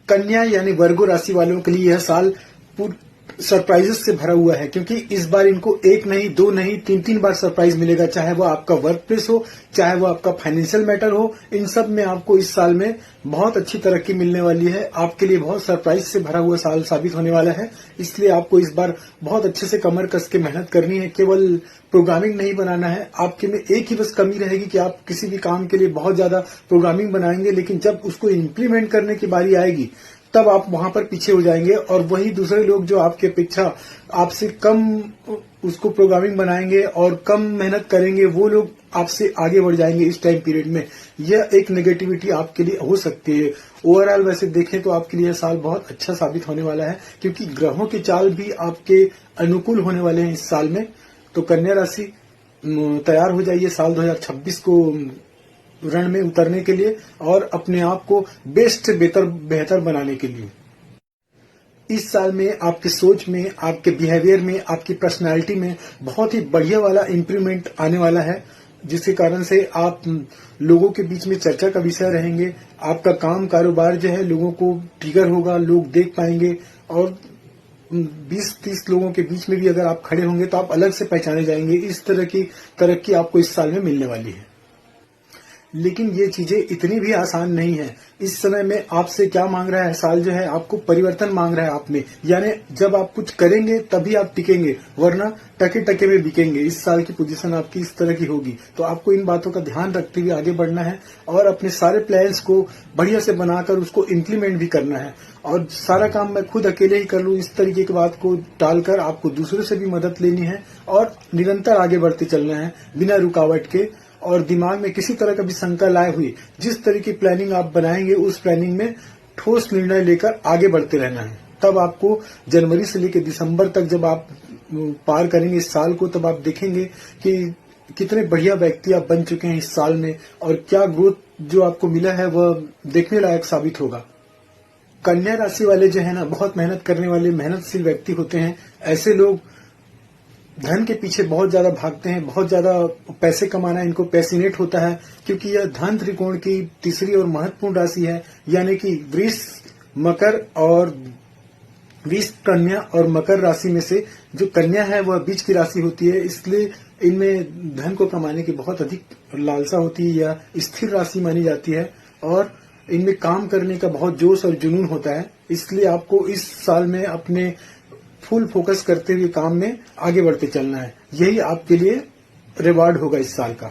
कन्या यानी वर्गो राशि वालों के लिए यह साल सरप्राइजेस से भरा हुआ है, क्योंकि इस बार इनको एक नहीं, दो नहीं, तीन बार सरप्राइज मिलेगा। चाहे वो आपका वर्क प्लेस हो, चाहे वो आपका फाइनेंशियल मैटर हो, इन सब में आपको इस साल में बहुत अच्छी तरक्की मिलने वाली है। आपके लिए बहुत सरप्राइज से भरा हुआ साल साबित होने वाला है। इसलिए आपको इस बार बहुत अच्छे से कमर कस के मेहनत करनी है। केवल प्रोग्रामिंग नहीं बनाना है। आपके में एक ही बस कमी रहेगी कि आप किसी भी काम के लिए बहुत ज्यादा प्रोग्रामिंग बनाएंगे, लेकिन जब उसको इम्प्लीमेंट करने की बारी आएगी तब आप वहां पर पीछे हो जाएंगे, और वही दूसरे लोग जो आपके अपेक्षा आपसे कम उसको प्रोग्रामिंग बनाएंगे और कम मेहनत करेंगे, वो लोग आपसे आगे बढ़ जाएंगे इस टाइम पीरियड में। यह एक नेगेटिविटी आपके लिए हो सकती है। ओवरऑल वैसे देखें तो आपके लिए यह साल बहुत अच्छा साबित होने वाला है, क्योंकि ग्रहों के चाल भी आपके अनुकूल होने वाले हैं इस साल में। तो कन्या राशि तैयार हो जाइए साल 2026 को रण में उतरने के लिए और अपने आप को बेस्ट से बेहतर बनाने के लिए। इस साल में आपकी सोच में, आपके बिहेवियर में, आपकी पर्सनालिटी में बहुत ही बढ़िया वाला इंप्रूवमेंट आने वाला है, जिसके कारण से आप लोगों के बीच में चर्चा का विषय रहेंगे। आपका काम कारोबार जो है लोगों को ट्रिगर होगा, लोग देख पाएंगे, और 20-30 लोगों के बीच में भी अगर आप खड़े होंगे तो आप अलग से पहचाने जाएंगे। इस तरह की तरक्की आपको इस साल में मिलने वाली है। लेकिन ये चीजें इतनी भी आसान नहीं है। इस समय में आपसे क्या मांग रहा है साल जो है, आपको परिवर्तन मांग रहा है आप में। यानी जब आप कुछ करेंगे तभी आप टिकेंगे, वरना टके टके में बिकेंगे। इस साल की पोजीशन आपकी इस तरह की होगी। तो आपको इन बातों का ध्यान रखते हुए आगे बढ़ना है और अपने सारे प्लान्स को बढ़िया से बनाकर उसको इम्प्लीमेंट भी करना है। और सारा काम मैं खुद अकेले ही कर लूं, इस तरीके की बात को टालकर आपको दूसरों से भी मदद लेनी है और निरंतर आगे बढ़ते चलना है बिना रुकावट के। और दिमाग में किसी तरह का भी शंका लाए हुए जिस तरह की प्लानिंग आप बनाएंगे, उस प्लानिंग में ठोस निर्णय लेकर आगे बढ़ते रहना है। तब आपको जनवरी से लेकर दिसंबर तक जब आप पार करेंगे इस साल को, तब आप देखेंगे कि कितने बढ़िया व्यक्ति आप बन चुके हैं इस साल में, और क्या ग्रोथ जो आपको मिला है वह देखने लायक साबित होगा। कन्या राशि वाले जो है ना, बहुत मेहनत करने वाले, मेहनतशील व्यक्ति होते हैं। ऐसे लोग धन के पीछे बहुत ज्यादा भागते हैं, बहुत ज्यादा पैसे कमाना इनको पैसिनेट होता है, क्योंकि यह धन त्रिकोण की तीसरी और महत्वपूर्ण राशि है। यानी कि वृष, मकर और वृष, कन्या और मकर राशि में से जो कन्या है वह बीच की राशि होती है। इसलिए इनमें धन को कमाने की बहुत अधिक लालसा होती है, या स्थिर राशि मानी जाती है, और इनमें काम करने का बहुत जोश और जुनून होता है। इसलिए आपको इस साल में अपने फुल फोकस करते हुए काम में आगे बढ़ते चलना है। यही आपके लिए रिवार्ड होगा इस साल का।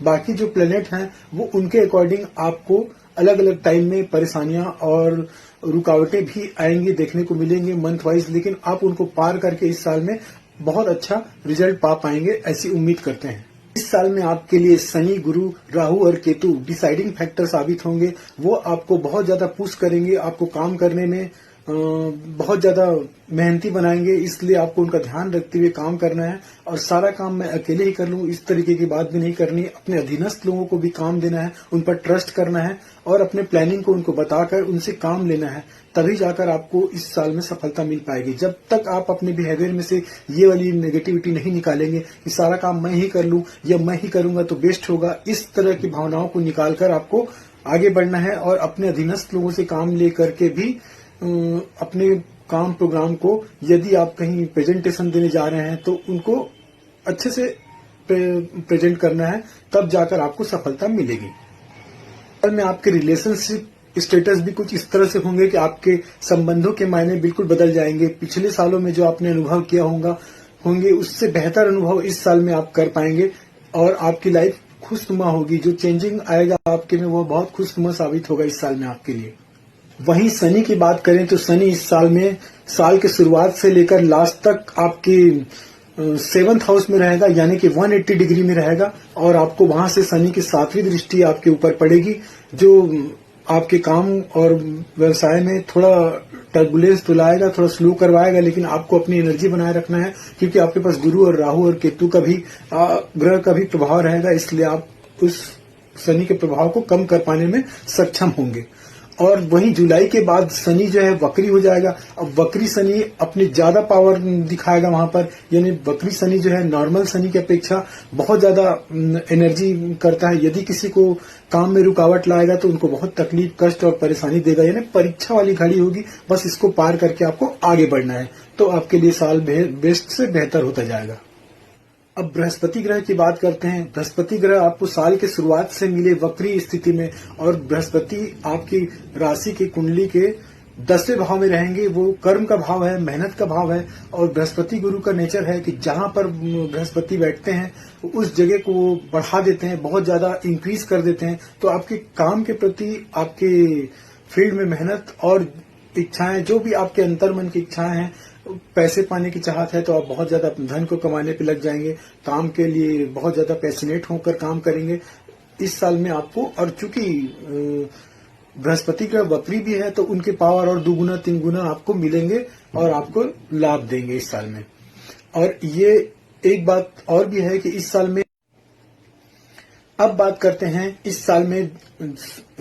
बाकी जो प्लेनेट हैं वो उनके अकॉर्डिंग आपको अलग अलग टाइम में परेशानियां और रुकावटें भी आएंगी, देखने को मिलेंगे मंथ वाइज, लेकिन आप उनको पार करके इस साल में बहुत अच्छा रिजल्ट पा पाएंगे, ऐसी उम्मीद करते हैं। इस साल में आपके लिए शनि, गुरु, राहु और केतु डिसाइडिंग फैक्टर साबित होंगे। वो आपको बहुत ज्यादा पुश करेंगे, आपको काम करने में बहुत ज्यादा मेहनती बनाएंगे। इसलिए आपको उनका ध्यान रखते हुए काम करना है, और सारा काम मैं अकेले ही कर लूं इस तरीके की बात भी नहीं करनी। अपने अधीनस्थ लोगों को भी काम देना है, उन पर ट्रस्ट करना है, और अपने प्लानिंग को उनको बताकर उनसे काम लेना है। तभी जाकर आपको इस साल में सफलता मिल पाएगी। जब तक आप अपने बिहेवियर में से ये वाली नेगेटिविटी नहीं निकालेंगे कि सारा काम मैं ही कर लूं या मैं ही करूंगा तो बेस्ट होगा, इस तरह की भावनाओं को निकालकर आपको आगे बढ़ना है। और अपने अधीनस्थ लोगों से काम ले करके भी अपने काम प्रोग्राम को, यदि आप कहीं प्रेजेंटेशन देने जा रहे हैं तो उनको अच्छे से प्रेजेंट करना है, तब जाकर आपको सफलता मिलेगी। और में आपके रिलेशनशिप स्टेटस भी कुछ इस तरह से होंगे कि आपके संबंधों के मायने बिल्कुल बदल जाएंगे। पिछले सालों में जो आपने अनुभव किया होंगे उससे बेहतर अनुभव इस साल में आप कर पाएंगे, और आपकी लाइफ खुशनुमा होगी। जो चेंजिंग आएगा आपके में वो बहुत खुशनुमा साबित होगा इस साल में आपके लिए। वहीं शनि की बात करें तो शनि इस साल में, साल के शुरुआत से लेकर लास्ट तक आपके 7th हाउस में रहेगा, यानी कि 180 डिग्री में रहेगा, और आपको वहां से शनि की 7वीं दृष्टि आपके ऊपर पड़ेगी, जो आपके काम और व्यवसाय में थोड़ा टर्बुलेंस तो लाएगा, थोड़ा स्लो करवाएगा, लेकिन आपको अपनी एनर्जी बनाए रखना है, क्योंकि आपके पास गुरु और राहु और केतु का भी ग्रह का भी प्रभाव रहेगा। इसलिए आप उस शनि के प्रभाव को कम कर पाने में सक्षम होंगे। और वहीं जुलाई के बाद शनि जो है वक्री हो जाएगा। अब वक्री शनि अपने ज्यादा पावर दिखाएगा वहां पर, यानी वक्री शनि जो है नॉर्मल शनि की अपेक्षा बहुत ज्यादा एनर्जी करता है। यदि किसी को काम में रुकावट लाएगा तो उनको बहुत तकलीफ, कष्ट और परेशानी देगा, यानी परीक्षा वाली घड़ी होगी। बस इसको पार करके आपको आगे बढ़ना है, तो आपके लिए साल बेस्ट से बेहतर होता जाएगा। अब बृहस्पति ग्रह की बात करते हैं। बृहस्पति ग्रह आपको साल के शुरुआत से मिले वक्री स्थिति में, और बृहस्पति आपकी राशि की कुंडली के 10वें भाव में रहेंगे। वो कर्म का भाव है, मेहनत का भाव है, और बृहस्पति गुरु का नेचर है कि जहां पर बृहस्पति बैठते हैं उस जगह को वो बढ़ा देते हैं, बहुत ज्यादा इंक्रीज कर देते हैं। तो आपके काम के प्रति, आपके फील्ड में मेहनत और इच्छाएं, जो भी आपके अंतर्मन की इच्छाएं हैं, पैसे पाने की चाहत है तो आप बहुत ज्यादा धन को कमाने पे लग जाएंगे, काम के लिए बहुत ज्यादा पैशनेट होकर काम करेंगे इस साल में आपको। और चूंकि बृहस्पति का वक्री भी है तो उनके पावर और 2 गुना 3 गुना आपको मिलेंगे और आपको लाभ देंगे इस साल में। और ये एक बात और भी है कि इस साल में, अब बात करते हैं इस साल में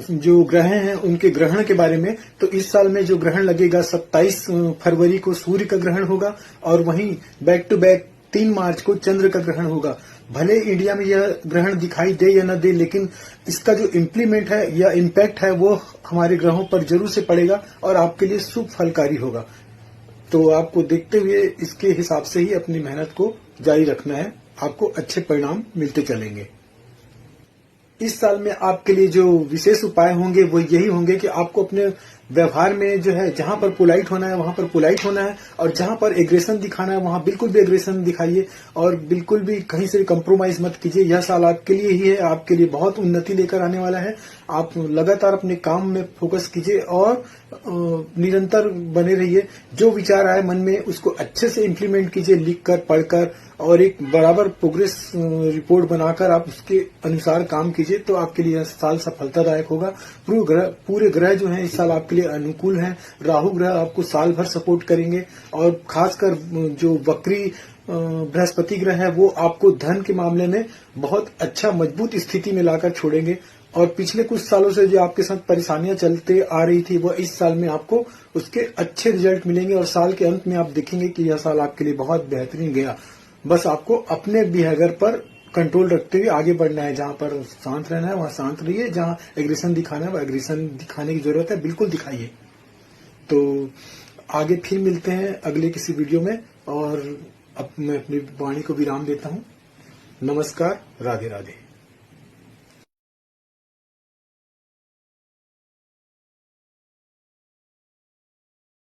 जो ग्रह हैं उनके ग्रहण के बारे में। तो इस साल में जो ग्रहण लगेगा 27 फरवरी को सूर्य का ग्रहण होगा, और वहीं बैक टू बैक 3 मार्च को चंद्र का ग्रहण होगा। भले इंडिया में यह ग्रहण दिखाई दे या न दे, लेकिन इसका जो इम्प्लीमेंट है या इम्पैक्ट है वो हमारे ग्रहों पर जरूर से पड़ेगा और आपके लिए शुभ फलकारी होगा। तो आपको देखते हुए इसके हिसाब से ही अपनी मेहनत को जारी रखना है, आपको अच्छे परिणाम मिलते चलेंगे। इस साल में आपके लिए जो विशेष उपाय होंगे वो यही होंगे कि आपको अपने व्यवहार में जो है, जहां पर पोलाइट होना है वहां पर पोलाइट होना है, और जहां पर एग्रेशन दिखाना है वहां बिल्कुल भी एग्रेशन दिखाइए, और बिल्कुल भी कहीं से कंप्रोमाइज मत कीजिए। यह साल आपके लिए ही है, आपके लिए बहुत उन्नति लेकर आने वाला है। आप लगातार अपने काम में फोकस कीजिए और निरंतर बने रहिए। जो विचार आए मन में उसको अच्छे से इम्प्लीमेंट कीजिए, लिखकर, पढ़कर, और एक बराबर प्रोग्रेस रिपोर्ट बनाकर आप उसके अनुसार काम कीजिए, तो आपके लिए यह साल सफलतादायक होगा। पूरे ग्रह जो हैं इस साल आपके लिए अनुकूल हैं। राहु ग्रह आपको साल भर सपोर्ट करेंगे, और खासकर जो वक्री बृहस्पति ग्रह है वो आपको धन के मामले में बहुत अच्छा मजबूत स्थिति में लाकर छोड़ेंगे। और पिछले कुछ सालों से जो आपके साथ परेशानियां चलते आ रही थी वो इस साल में आपको उसके अच्छे रिजल्ट मिलेंगे, और साल के अंत में आप देखेंगे कि यह साल आपके लिए बहुत बेहतरीन गया। बस आपको अपने बिहेवियर पर कंट्रोल रखते हुए आगे बढ़ना है। जहां पर शांत रहना है वहां शांत रहिए, जहां एग्रेशन दिखाना है वह एग्रेशन दिखाने की जरूरत है, बिल्कुल दिखाइए। तो आगे फिर मिलते हैं अगले किसी वीडियो में, और अब मैं अपनी वाणी को विराम देता हूं। नमस्कार, राधे राधे।